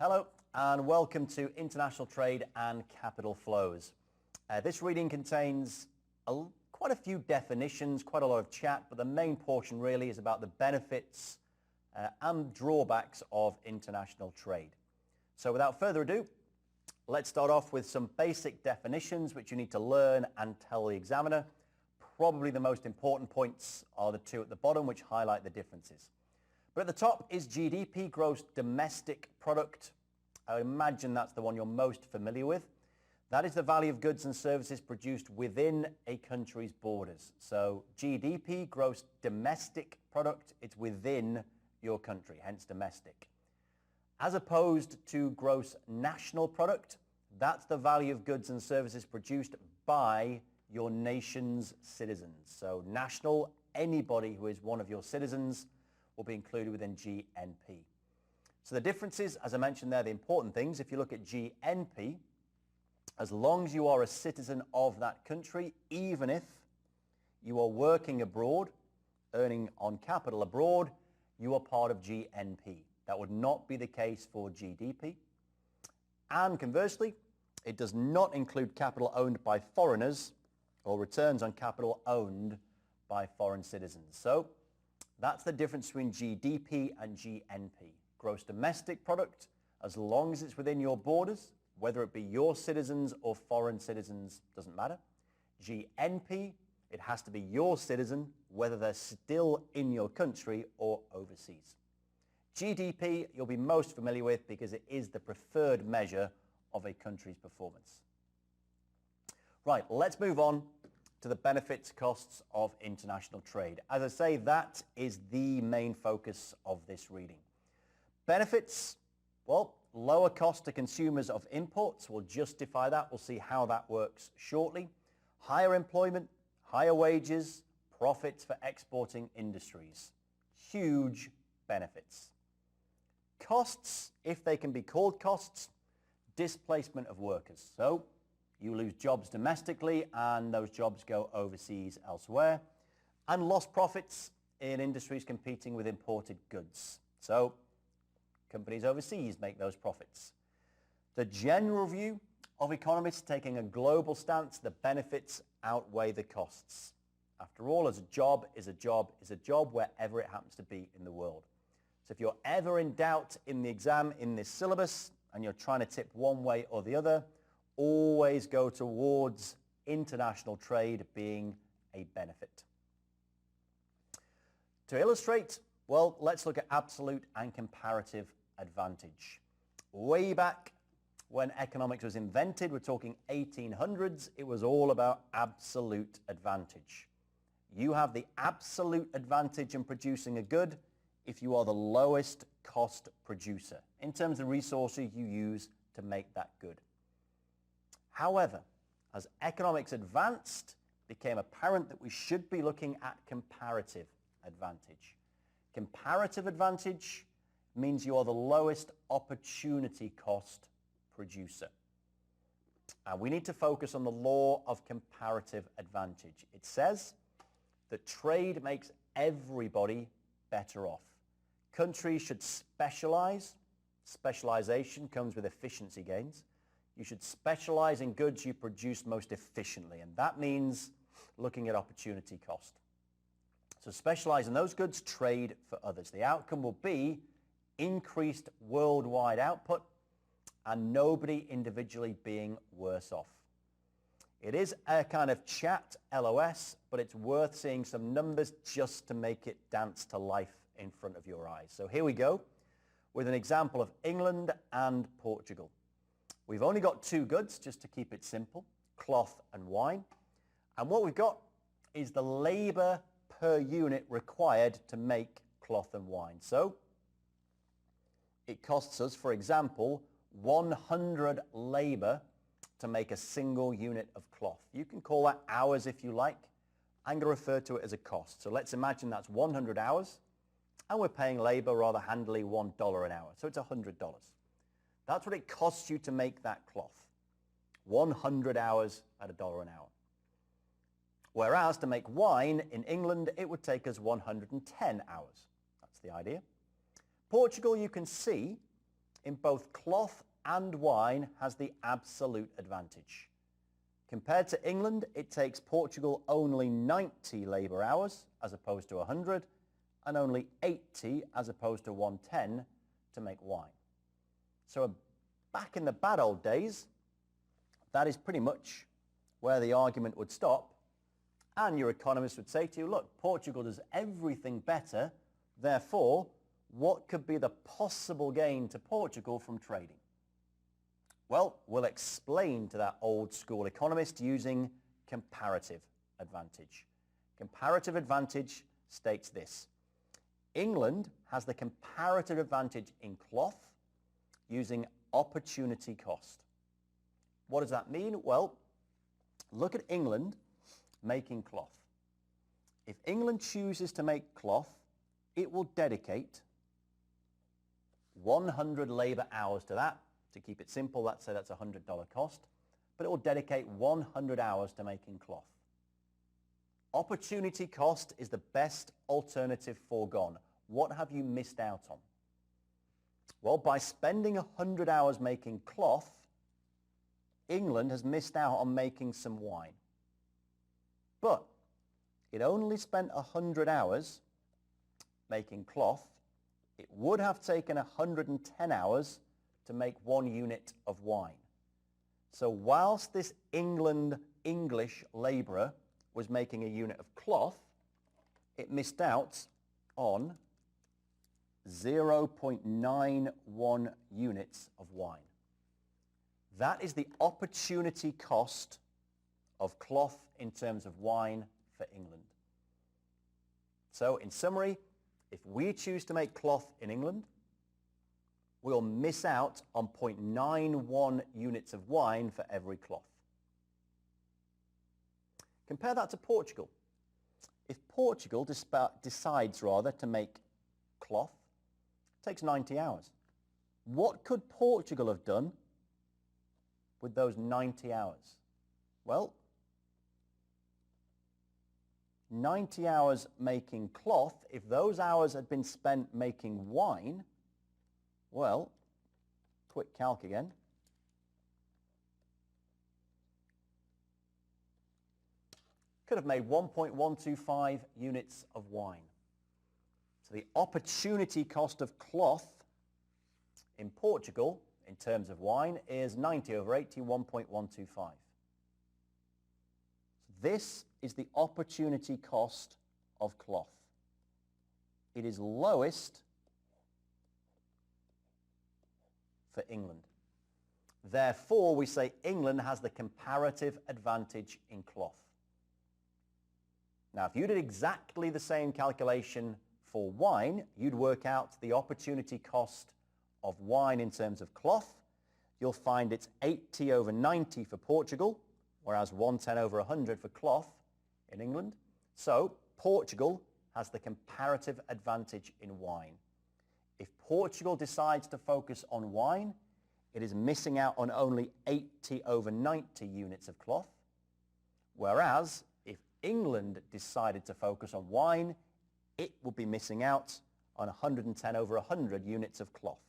Hello and welcome to International Trade and Capital Flows. This reading contains quite a few definitions, quite a lot of chat, but the main portion really is about the benefits and drawbacks of international trade. So without further ado, let's start off with some basic definitions which you need to learn and tell the examiner. Probably the most important points are the two at the bottom which highlight the differences. But at the top is GDP, gross domestic product. I would imagine that's the one you're most familiar with. That is the value of goods and services produced within a country's borders. So GDP, gross domestic product, it's within your country, hence domestic. As opposed to gross national product, that's the value of goods and services produced by your nation's citizens. So national, anybody who is one of your citizens will be included within GNP. So the differences, as I mentioned there, the important things, if you look at GNP, as long as you are a citizen of that country, even if you are working abroad, earning on capital abroad, you are part of GNP. That would not be the case for GDP. And conversely, it does not include capital owned by foreigners or returns on capital owned by foreign citizens. So that's the difference between GDP and GNP. Gross domestic product, as long as it's within your borders, whether it be your citizens or foreign citizens, doesn't matter. GNP, it has to be your citizen, whether they're still in your country or overseas. GDP, you'll be most familiar with because it is the preferred measure of a country's performance. Right, let's move on to the benefits costs of international trade. As I say, that is the main focus of this reading. Benefits, well, lower cost to consumers of imports will justify that. We'll see how that works shortly. Higher employment, higher wages, profits for exporting industries. Huge benefits. Costs, if they can be called costs, displacement of workers. So you lose jobs domestically and those jobs go overseas elsewhere. And lost profits in industries competing with imported goods. So companies overseas make those profits. The general view of economists taking a global stance, the benefits outweigh the costs. After all, as a job is a job is a job wherever it happens to be in the world. So if you're ever in doubt in the exam in this syllabus and you're trying to tip one way or the other, always go towards international trade being a benefit. To illustrate, well, let's look at absolute and comparative advantage. Way back when economics was invented, we're talking 1800s, it was all about absolute advantage. You have the absolute advantage in producing a good if you are the lowest cost producer in terms of resources you use to make that good. However, as economics advanced, it became apparent that we should be looking at comparative advantage. Comparative advantage means you are the lowest opportunity cost producer. And we need to focus on the law of comparative advantage. It says that trade makes everybody better off. Countries should specialize. Specialization comes with efficiency gains. You should specialize in goods you produce most efficiently, and that means looking at opportunity cost. So specialize in those goods, trade for others. The outcome will be increased worldwide output and nobody individually being worse off. It is a kind of chat, LOS, but it's worth seeing some numbers just to make it dance to life in front of your eyes. So here we go with an example of England and Portugal. We've only got two goods, just to keep it simple, cloth and wine. And what we've got is the labor per unit required to make cloth and wine. So it costs us, for example, 100 labor to make a single unit of cloth. You can call that hours if you like. I'm going to refer to it as a cost. So let's imagine that's 100 hours, and we're paying labor rather handily $1 an hour. So it's $100. That's what it costs you to make that cloth. 100 hours at $1 an hour. Whereas to make wine in England, it would take us 110 hours. That's the idea. Portugal, you can see, in both cloth and wine has the absolute advantage. Compared to England, it takes Portugal only 90 labour hours as opposed to 100, and only 80 as opposed to 110 to make wine. So back in the bad old days, that is pretty much where the argument would stop, and your economist would say to you, look, Portugal does everything better, therefore, what could be the possible gain to Portugal from trading? Well, we'll explain to that old school economist using comparative advantage. Comparative advantage states this: England has the comparative advantage in cloth using opportunity cost. What does that mean? Well, look at England making cloth. If England chooses to make cloth, it will dedicate 100 labour hours to that. To keep it simple, let's say that's a $100 cost, but it will dedicate 100 hours to making cloth. Opportunity cost is the best alternative foregone. What have you missed out on? Well, by spending 100 hours making cloth, England has missed out on making some wine. But it only spent 100 hours making cloth. It would have taken 110 hours to make 1 unit of wine. So whilst this English labourer was making a unit of cloth, it missed out on 0.91 units of wine. That is the opportunity cost of cloth in terms of wine for England. So in summary, if we choose to make cloth in England, we'll miss out on 0.91 units of wine for every cloth. Compare that to Portugal. If Portugal decides to make cloth, it takes 90 hours. What could Portugal have done with those 90 hours? Well, 90 hours making cloth, if those hours had been spent making wine, well, quick calc again. Could have made 1.125 units of wine. So the opportunity cost of cloth in Portugal, in terms of wine, is 90 over 80, 1.125. This is the opportunity cost of cloth. It is lowest for England. Therefore, we say England has the comparative advantage in cloth. Now, if you did exactly the same calculation for wine, you'd work out the opportunity cost of wine in terms of cloth. You'll find it's 80 over 90 for Portugal, whereas 110 over 100 for cloth in England. So Portugal has the comparative advantage in wine. If Portugal decides to focus on wine, it is missing out on only 80 over 90 units of cloth, whereas if England decided to focus on wine, it would be missing out on 110 over 100 units of cloth.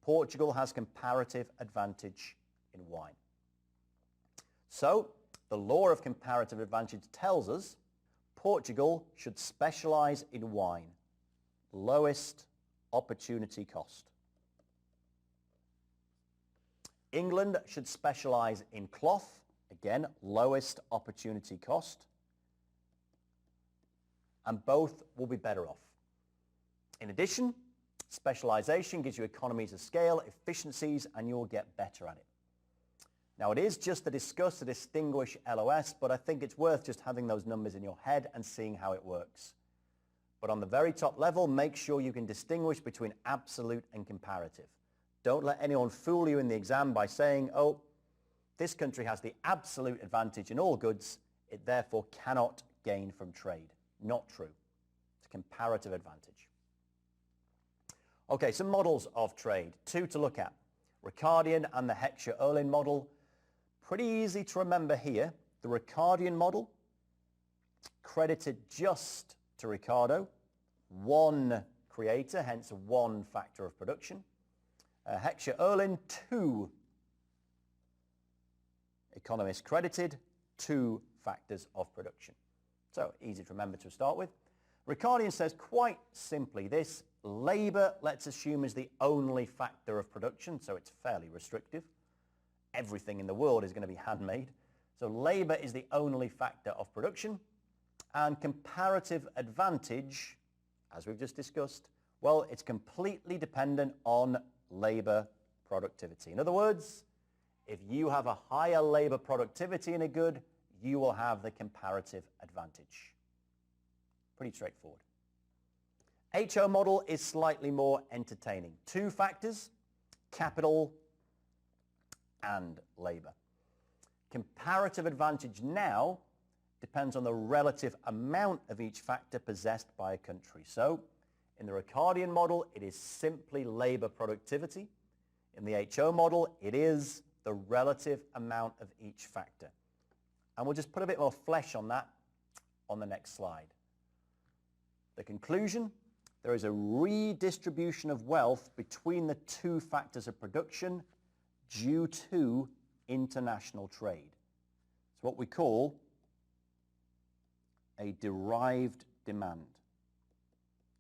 Portugal has comparative advantage in wine. So, the law of comparative advantage tells us Portugal should specialize in wine, lowest opportunity cost. England should specialize in cloth, again, lowest opportunity cost, and both will be better off. In addition, specialization gives you economies of scale, efficiencies, and you'll get better at it. Now, it is just to distinguish LOS, but I think it's worth just having those numbers in your head and seeing how it works. But on the very top level, make sure you can distinguish between absolute and comparative. Don't let anyone fool you in the exam by saying, oh, this country has the absolute advantage in all goods, it therefore cannot gain from trade. Not true. It's a comparative advantage. Okay, some models of trade, two to look at. Ricardian and the Heckscher-Ohlin model. Pretty easy to remember here. The Ricardian model, credited just to Ricardo, one creator, hence one factor of production. Heckscher Erlin, 2 economists credited, 2 factors of production. So easy to remember to start with. Ricardian says quite simply this: labour, let's assume, is the only factor of production, so it's fairly restrictive. Everything in the world is going to be handmade. So labour is the only factor of production. And comparative advantage, as we've just discussed, well, it's completely dependent on labour productivity. In other words, if you have a higher labour productivity in a good, you will have the comparative advantage. Pretty straightforward. HO model is slightly more entertaining. 2 factors, capital and labour. Comparative advantage now depends on the relative amount of each factor possessed by a country. So in the Ricardian model, it is simply labour productivity. In the HO model, it is the relative amount of each factor. And we'll just put a bit more flesh on that on the next slide. The conclusion: there is a redistribution of wealth between the 2 factors of production due to international trade. It's what we call a derived demand.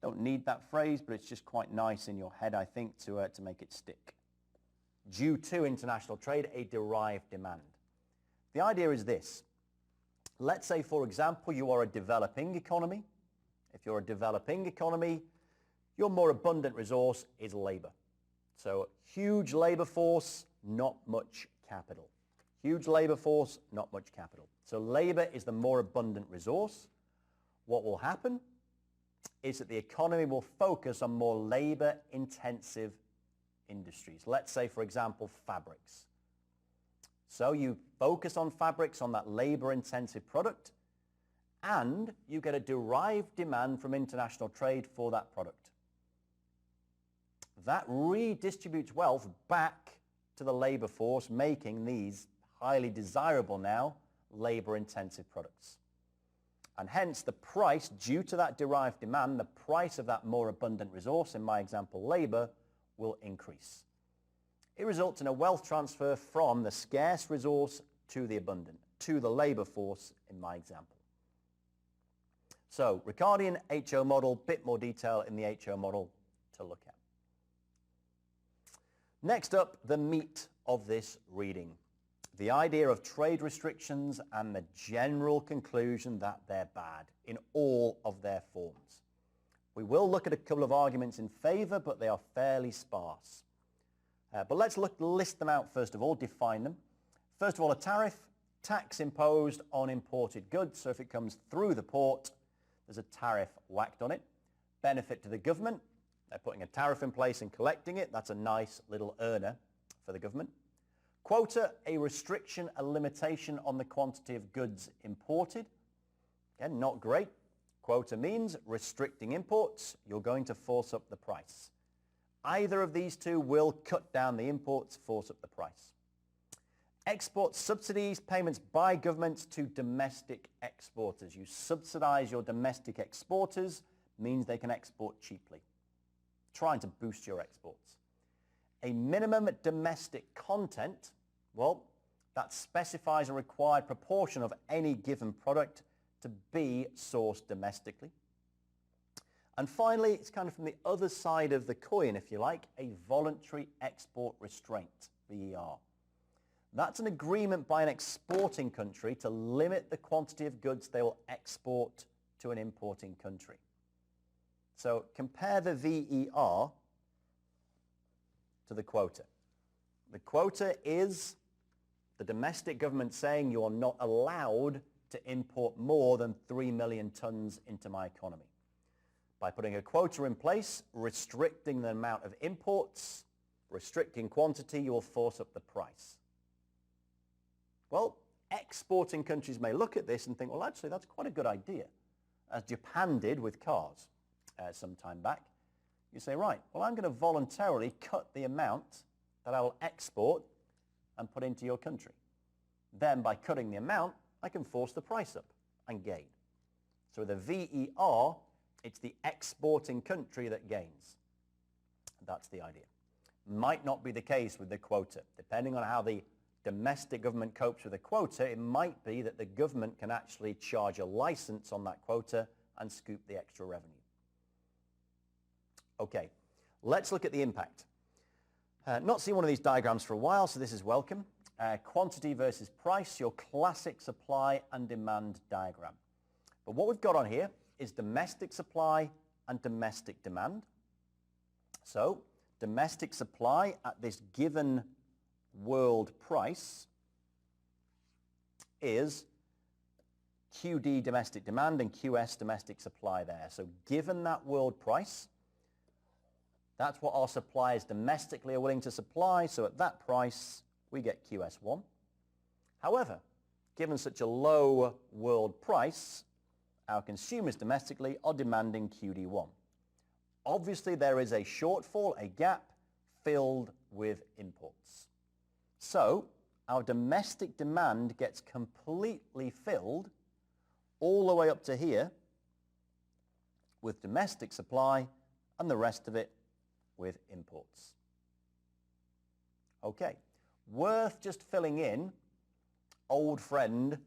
Don't need that phrase, but it's just quite nice in your head, I think, to make it stick. Due to international trade, a derived demand. The idea is this. Let's say, for example, you are a developing economy. If you're a developing economy, your more abundant resource is labor. So huge labor force, not much capital. Huge labor force, not much capital. So labor is the more abundant resource. What will happen is that the economy will focus on more labor-intensive industries. Let's say, for example, fabrics. So you focus on fabrics, on that labor-intensive product, and you get a derived demand from international trade for that product. That redistributes wealth back to the labor force, making these highly desirable now labor-intensive products. And hence the price, due to that derived demand, the price of that more abundant resource, in my example labor, will increase. It results in a wealth transfer from the scarce resource to the abundant, to the labor force in my example. So Ricardian HO model, bit more detail in the HO model to look at. Next up, the meat of this reading. The idea of trade restrictions and the general conclusion that they're bad in all of their forms. We will look at a couple of arguments in favor, but they are fairly sparse. But let's list them out first of all, define them. First of all, a tariff, tax imposed on imported goods. So if it comes through the port, there's a tariff whacked on it. Benefit to the government. They're putting a tariff in place and collecting it. That's a nice little earner for the government. Quota, a restriction, a limitation on the quantity of goods imported. Again, not great. Quota means restricting imports. You're going to force up the price. Either of these two will cut down the imports, force up the price. Export subsidies, payments by governments to domestic exporters. You subsidize your domestic exporters, means they can export cheaply. Trying to boost your exports. A minimum domestic content, well, that specifies a required proportion of any given product to be sourced domestically. And finally, it's kind of from the other side of the coin, if you like, a voluntary export restraint, VER. That's an agreement by an exporting country to limit the quantity of goods they will export to an importing country. So compare the VER to the quota. The quota is the domestic government saying you are not allowed to import more than 3 million tons into my economy. By putting a quota in place, restricting the amount of imports, restricting quantity, you will force up the price. Well, exporting countries may look at this and think, well, actually, that's quite a good idea, as Japan did with cars some time back. You say, right, well, I'm going to voluntarily cut the amount that I will export and put into your country. Then by cutting the amount, I can force the price up and gain. So the VER, it's the exporting country that gains. That's the idea. Might not be the case with the quota. Depending on how the domestic government copes with a quota, it might be that the government can actually charge a license on that quota and scoop the extra revenue. Okay, let's look at the impact. Not seen one of these diagrams for a while, so this is welcome. Quantity versus price, your classic supply and demand diagram. But what we've got on here is domestic supply and domestic demand. So domestic supply at this given world price is QD domestic demand and QS domestic supply there. So given that world price, that's what our suppliers domestically are willing to supply. So at that price, we get QS1. However, given such a low world price, our consumers domestically are demanding QD1. Obviously, there is a shortfall, a gap, filled with imports. So our domestic demand gets completely filled all the way up to here with domestic supply and the rest of it with imports. Okay, worth just filling in old friend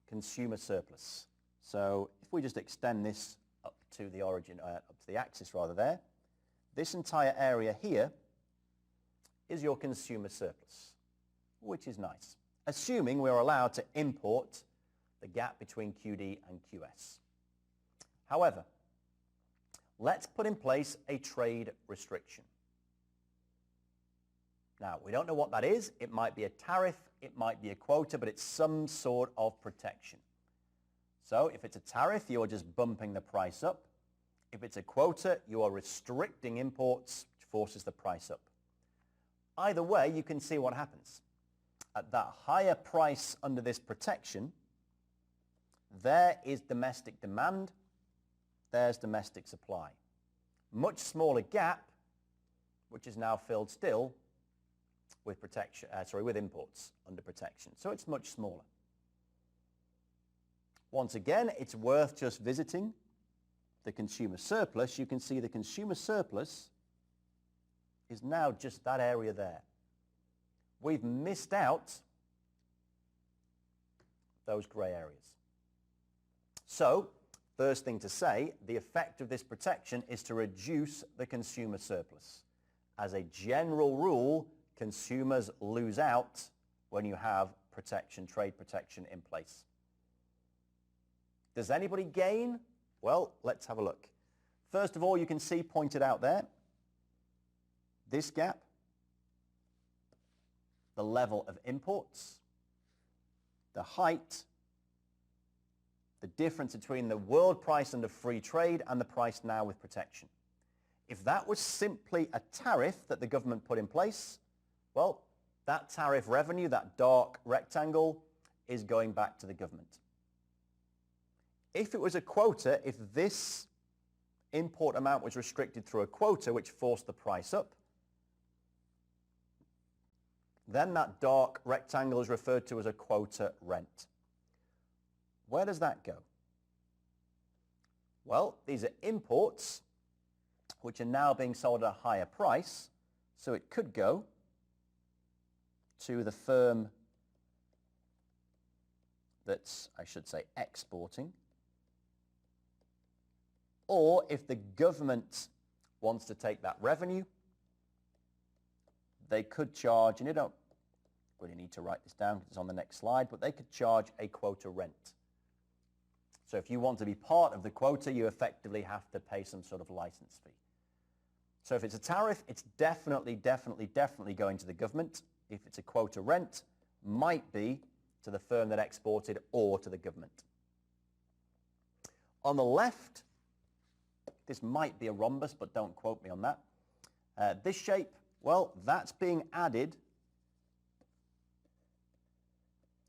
consumer surplus. So if we just extend this up to the origin, up to the axis rather there, this entire area here is your consumer surplus, which is nice, assuming we're allowed to import the gap between QD and QS. However, let's put in place a trade restriction. Now, we don't know what that is. It might be a tariff, it might be a quota, but it's some sort of protection. So if it's a tariff, you're just bumping the price up. If it's a quota, you are restricting imports, which forces the price up. Either way, you can see what happens. At that higher price under this protection, there is domestic demand, there's domestic supply. Much smaller gap, which is now filled still with protection, with imports under protection. So it's much smaller. Once again, it's worth just visiting the consumer surplus. You can see the consumer surplus is now just that area there. We've missed out those grey areas. So, first thing to say, the effect of this protection is to reduce the consumer surplus. As a general rule, consumers lose out when you have protection, trade protection in place. Does anybody gain? Well, let's have a look. First of all, you can see pointed out there, this gap, the level of imports, the height, the difference between the world price under free trade and the price now with protection. If that was simply a tariff that the government put in place, well, that tariff revenue, that dark rectangle, is going back to the government. If it was a quota, if this import amount was restricted through a quota which forced the price up, then that dark rectangle is referred to as a quota rent. Where does that go? Well, these are imports which are now being sold at a higher price, so it could go to the firm that's, I should say, exporting. Or if the government wants to take that revenue, they could charge, and you don't really need to write this down because it's on the next slide, but they could charge a quota rent. So if you want to be part of the quota, you effectively have to pay some sort of license fee. So if it's a tariff, it's definitely going to the government. If it's a quota rent, might be to the firm that exported or to the government. On the left, this might be a rhombus, but don't quote me on that. This shape, well, that's being added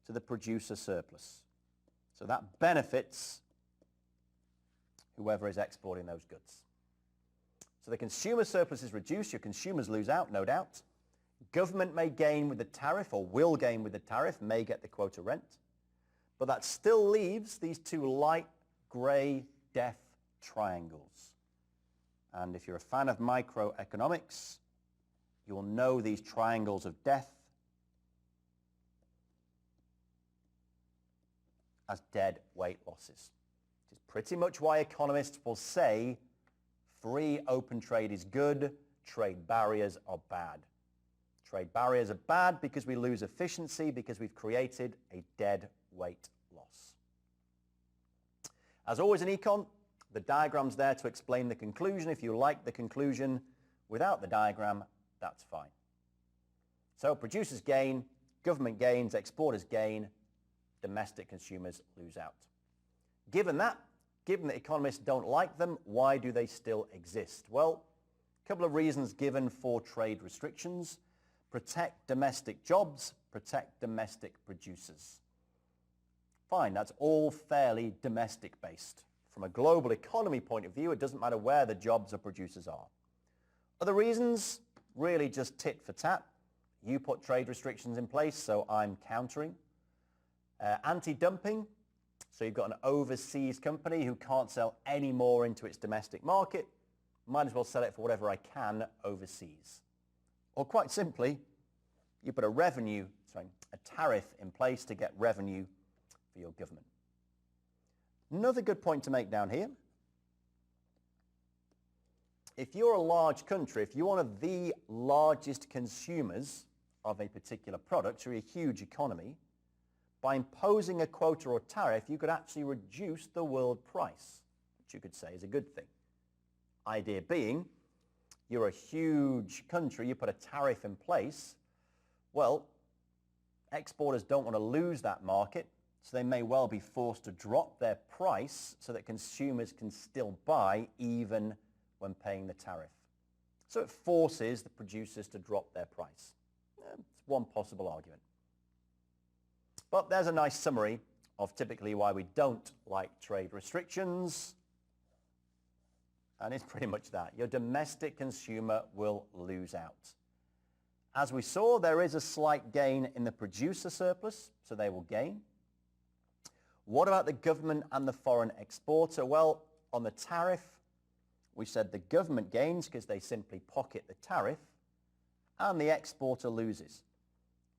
to the producer surplus. So that benefits whoever is exporting those goods. So the consumer surplus is reduced, your consumers lose out, no doubt. Government may gain with the tariff, or will gain with the tariff, may get the quota rent. But that still leaves these two light grey death triangles. And if you're a fan of microeconomics, You will know these triangles of death as dead weight losses. Which is pretty much why economists will say free open trade is good, trade barriers are bad. Trade barriers are bad because we lose efficiency, because we've created a dead weight loss. As always in econ, the diagram's there to explain the conclusion. If you like the conclusion without the diagram, that's fine. So producers gain, government gains, exporters gain, domestic consumers lose out. Given that economists don't like them, why do they still exist? Well, a couple of reasons given for trade restrictions. Protect domestic jobs, protect domestic producers. Fine, that's all fairly domestic based. From a global economy point of view, it doesn't matter where the jobs or producers are. Other reasons, really just tit for tat. You put trade restrictions in place, so I'm countering. Anti-dumping, so you've got an overseas company who can't sell any more into its domestic market, might as well sell it for whatever I can overseas. Or quite simply, you put a tariff in place to get revenue for your government. Another good point to make down here. If you're a large country, if you're one of the largest consumers of a particular product, you're a huge economy, by imposing a quota or tariff, you could actually reduce the world price, which you could say is a good thing. Idea being, you're a huge country, you put a tariff in place, well, exporters don't want to lose that market, so they may well be forced to drop their price so that consumers can still buy even when paying the tariff. So it forces the producers to drop their price. It's one possible argument. But there's a nice summary of typically why we don't like trade restrictions. And it's pretty much that. Your domestic consumer will lose out. As we saw, there is a slight gain in the producer surplus, so they will gain. What about the government and the foreign exporter? Well, on the tariff, we said the government gains because they simply pocket the tariff, and the exporter loses.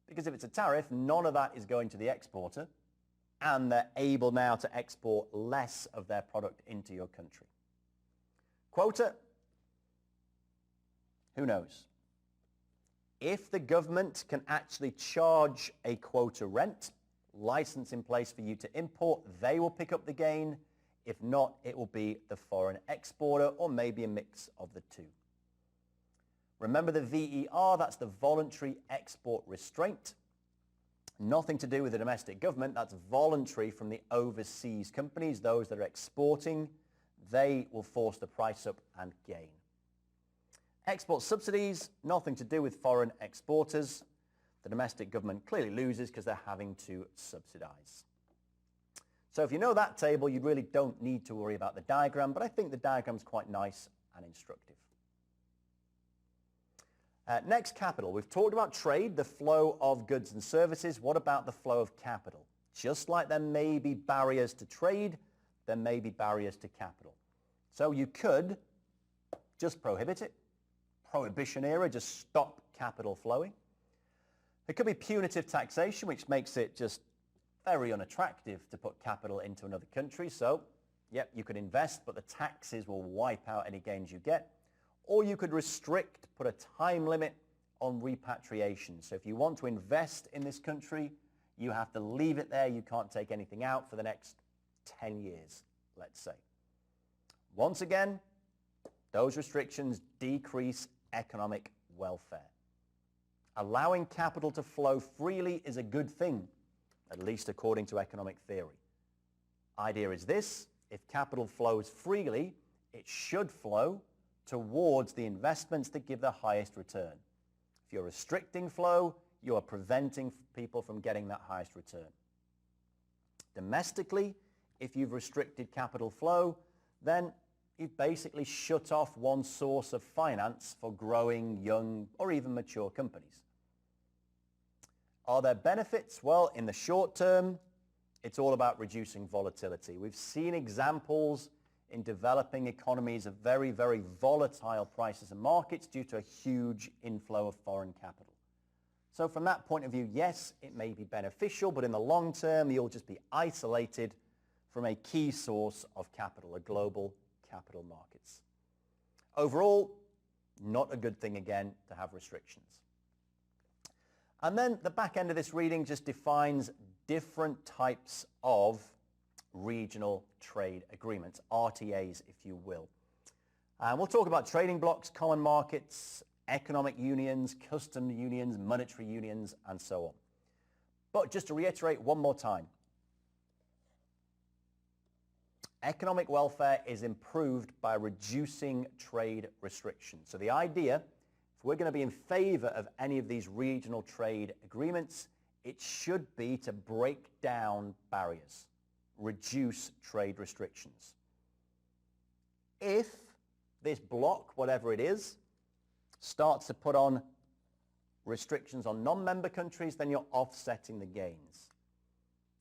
Because if it's a tariff, none of that is going to the exporter, and they're able now to export less of their product into your country. Quota? Who knows? If the government can actually charge a quota rent, license in place for you to import, they will pick up the gain. If not, it will be the foreign exporter, or maybe a mix of the two. Remember the VER, that's the voluntary export restraint. Nothing to do with the domestic government, that's voluntary from the overseas companies, those that are exporting. They will force the price up and gain. Export subsidies, nothing to do with foreign exporters. The domestic government clearly loses because they're having to subsidize. So if you know that table, you really don't need to worry about the diagram, but I think the diagram's quite nice and instructive. Next, capital. We've talked about trade, the flow of goods and services. What about the flow of capital? Just like there may be barriers to trade, there may be barriers to capital. So you could just prohibit it. Prohibition era, just stop capital flowing. It could be punitive taxation, which makes it just very unattractive to put capital into another country. So, yep, you could invest, but the taxes will wipe out any gains you get. Or you could restrict, put a time limit on repatriation. So if you want to invest in this country, you have to leave it there. You can't take anything out for the next 10 years, let's say. Once again, those restrictions decrease economic welfare. Allowing capital to flow freely is a good thing, at least according to economic theory. Idea is this: if capital flows freely, it should flow towards the investments that give the highest return. If you're restricting flow, you are preventing people from getting that highest return. Domestically, if you've restricted capital flow, then you've basically shut off one source of finance for growing, young, or even mature companies. Are there benefits? Well, in the short term, it's all about reducing volatility. We've seen examples in developing economies of very, very volatile prices and markets due to a huge inflow of foreign capital. So from that point of view, yes, it may be beneficial, but in the long term, you'll just be isolated from a key source of capital, a global capital markets. Overall, not a good thing again to have restrictions. And then the back end of this reading just defines different types of regional trade agreements, RTAs, if you will. And we'll talk about trading blocks, common markets, economic unions, custom unions, monetary unions, and so on. But just to reiterate one more time, economic welfare is improved by reducing trade restrictions. So the idea, if we're going to be in favor of any of these regional trade agreements, it should be to break down barriers, reduce trade restrictions. If this bloc, whatever it is, starts to put on restrictions on non-member countries, then you're offsetting the gains.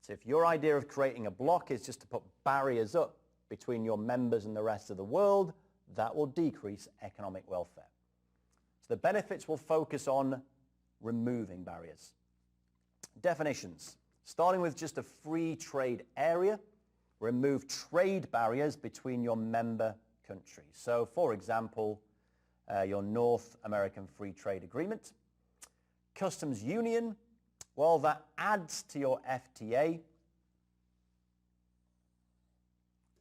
So if your idea of creating a bloc is just to put barriers up between your members and the rest of the world, that will decrease economic welfare. So the benefits will focus on removing barriers. Definitions. Starting with just a free trade area, remove trade barriers between your member countries. So for example, your North American Free Trade Agreement. Customs Union, well, that adds to your FTA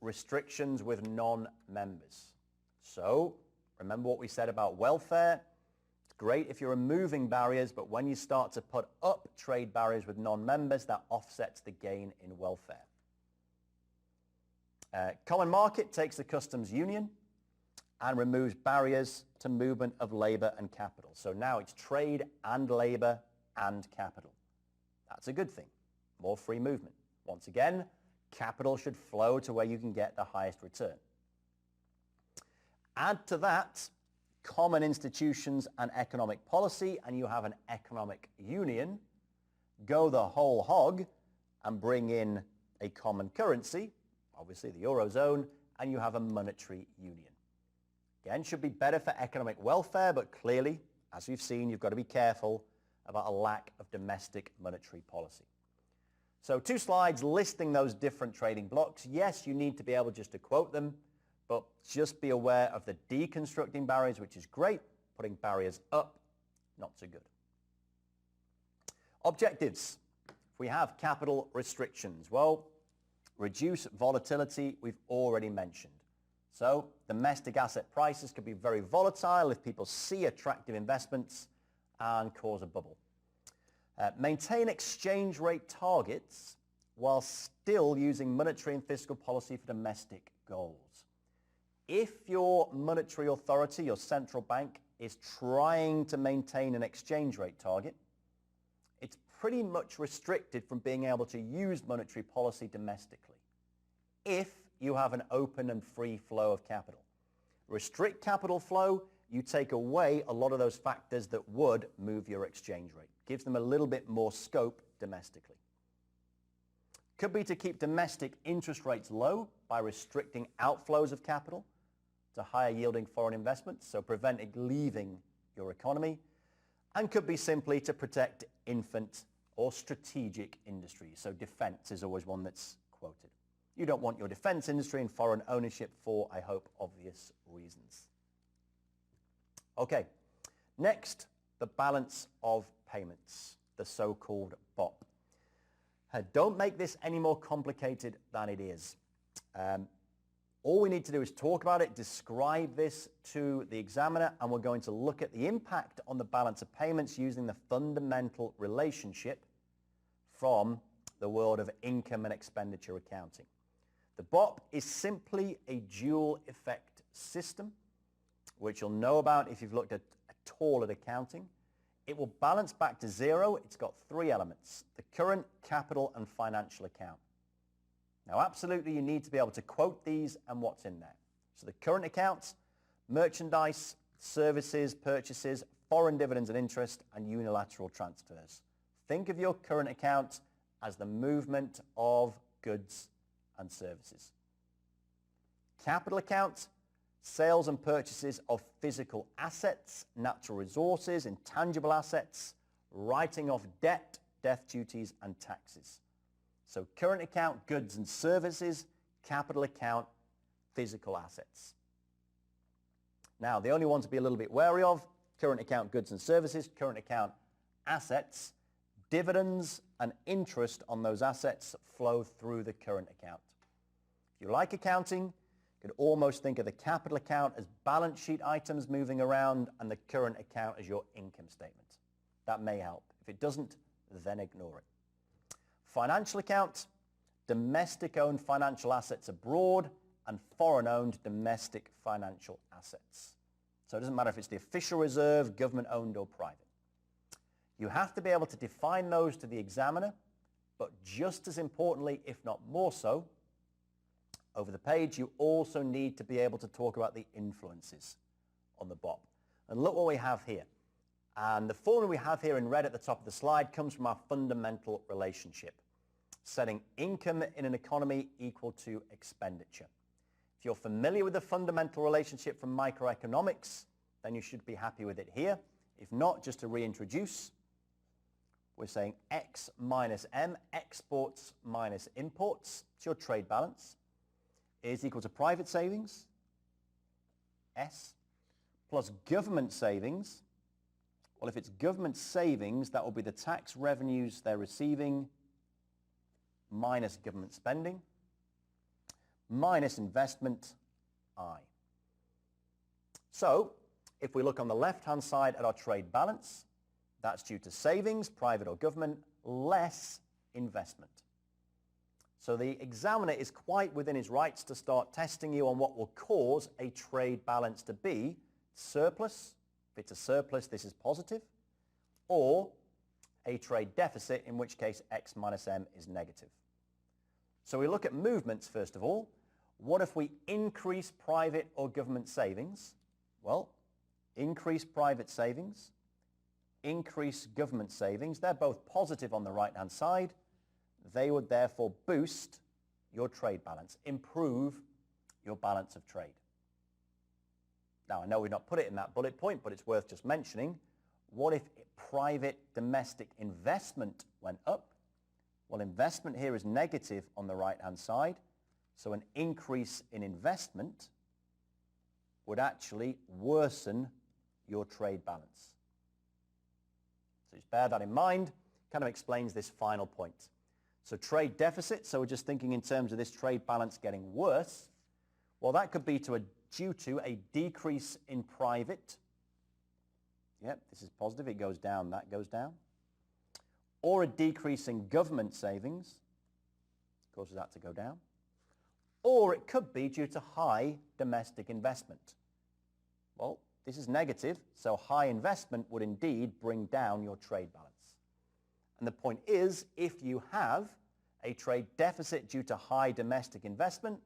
restrictions with non-members. So remember what we said about welfare. It's great if you're removing barriers, but when you start to put up trade barriers with non-members, that offsets the gain in welfare. Common market takes the customs union and removes barriers to movement of labor and capital. So now it's trade and labor and capital. That's a good thing. More free movement. Once again, capital should flow to where you can get the highest return. Add to that common institutions and economic policy, and you have an economic union. Go the whole hog and bring in a common currency, obviously the Eurozone, and you have a monetary union. Again, should be better for economic welfare, but clearly, as we've seen, you've got to be careful about a lack of domestic monetary policy. So 2 slides listing those different trading blocks. Yes, you need to be able just to quote them, but just be aware of the deconstructing barriers, which is great. Putting barriers up, not so good. Objectives. If we have capital restrictions, well, reduce volatility, we've already mentioned. So domestic asset prices could be very volatile if people see attractive investments and cause a bubble. Maintain exchange rate targets while still using monetary and fiscal policy for domestic goals. If your monetary authority, your central bank, is trying to maintain an exchange rate target, it's pretty much restricted from being able to use monetary policy domestically if you have an open and free flow of capital. Restrict capital flow, you take away a lot of those factors that would move your exchange rate. Gives them a little bit more scope domestically. Could be to keep domestic interest rates low by restricting outflows of capital to higher yielding foreign investments, so prevent it leaving your economy. And could be simply to protect infant or strategic industries. So defense is always one that's quoted. You don't want your defense industry in foreign ownership for, I hope, obvious reasons. Okay, next, the balance of payments, the so-called BOP. Don't make this any more complicated than it is. All we need to do is talk about it, describe this to the examiner, and we're going to look at the impact on the balance of payments using the fundamental relationship from the world of income and expenditure accounting. The BOP is simply a dual effect system, which you'll know about if you've looked at all at accounting. It will balance back to zero. It's got 3 elements: the current, capital, and financial account. Now, absolutely, you need to be able to quote these and what's in there. So the current accounts, merchandise, services, purchases, foreign dividends and interest, and unilateral transfers. Think of your current account as the movement of goods and services. Capital account, sales and purchases of physical assets, natural resources, intangible assets, writing off debt, death duties, and taxes. So current account, goods and services, capital account, physical assets. Now, the only one to be a little bit wary of, current account, goods and services, current account, assets, dividends and interest on those assets flow through the current account. If you like accounting, you could almost think of the capital account as balance sheet items moving around and the current account as your income statement. That may help. If it doesn't, then ignore it. Financial account, domestic-owned financial assets abroad and foreign-owned domestic financial assets. So it doesn't matter if it's the official reserve, government-owned or private. You have to be able to define those to the examiner, but just as importantly, if not more so, over the page, you also need to be able to talk about the influences on the BOP. And look what we have here. And the formula we have here in red at the top of the slide comes from our fundamental relationship, setting income in an economy equal to expenditure. If you're familiar with the fundamental relationship from microeconomics, then you should be happy with it here. If not, just to reintroduce, we're saying X minus M, exports minus imports, it's your trade balance, is equal to private savings, S, plus government savings. Well, if it's government savings, that will be the tax revenues they're receiving minus government spending, minus investment, I. So, if we look on the left-hand side at our trade balance, that's due to savings, private or government, less investment. So the examiner is quite within his rights to start testing you on what will cause a trade balance to be surplus. If it's a surplus, this is positive, or a trade deficit, in which case X minus M is negative. So we look at movements first of all. What if we increase private or government savings? Well, increase private savings, increase government savings. They're both positive on the right-hand side. They would therefore boost your trade balance, improve your balance of trade. Now, I know we've not put it in that bullet point, but it's worth just mentioning. What if private domestic investment went up? Well, investment here is negative on the right-hand side, so an increase in investment would actually worsen your trade balance. So just bear that in mind, kind of explains this final point. So trade deficit, so we're just thinking in terms of this trade balance getting worse. Well, that could be due to a decrease in private. Yep, this is positive, it goes down, that goes down. Or a decrease in government savings, causes that to go down. Or it could be due to high domestic investment. Well, this is negative, so high investment would indeed bring down your trade balance. And the point is, if you have a trade deficit due to high domestic investment,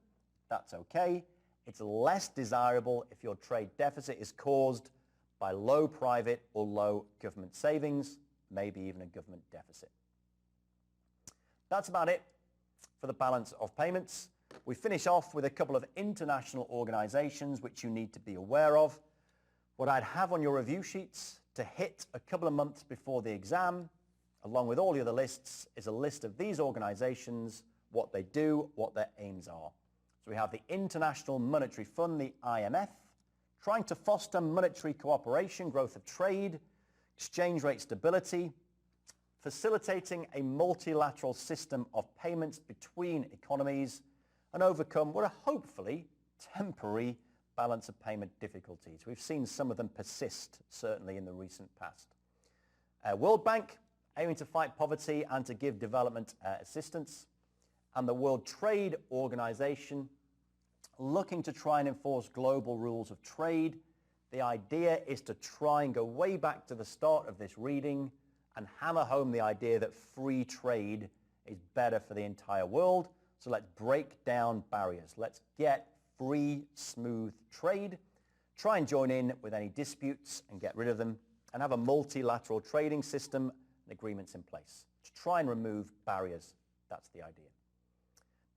that's okay. It's less desirable if your trade deficit is caused by low private or low government savings, maybe even a government deficit. That's about it for the balance of payments. We finish off with a couple of international organizations which you need to be aware of. What I'd have on your review sheets to hit a couple of months before the exam, along with all the other lists, is a list of these organizations, what they do, what their aims are. So we have the International Monetary Fund, the IMF, trying to foster monetary cooperation, growth of trade, exchange rate stability, facilitating a multilateral system of payments between economies, and overcome what are hopefully temporary balance of payment difficulties. We've seen some of them persist, certainly in the recent past. World Bank, aiming to fight poverty and to give development assistance. And the World Trade Organization, looking to try and enforce global rules of trade. The idea is to try and go way back to the start of this reading and hammer home the idea that free trade is better for the entire world. So let's break down barriers. Let's get free, smooth trade, try and join in with any disputes and get rid of them, and have a multilateral trading system and agreements in place to try and remove barriers. That's the idea.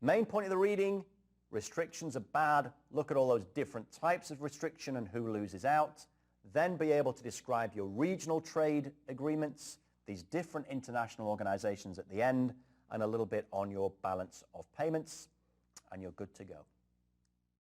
Main point of the reading, Restrictions are bad. Look at all those different types of restriction and who loses out. Then be able to describe your regional trade agreements, these different international organizations at the end, and a little bit on your balance of payments, and you're good to go.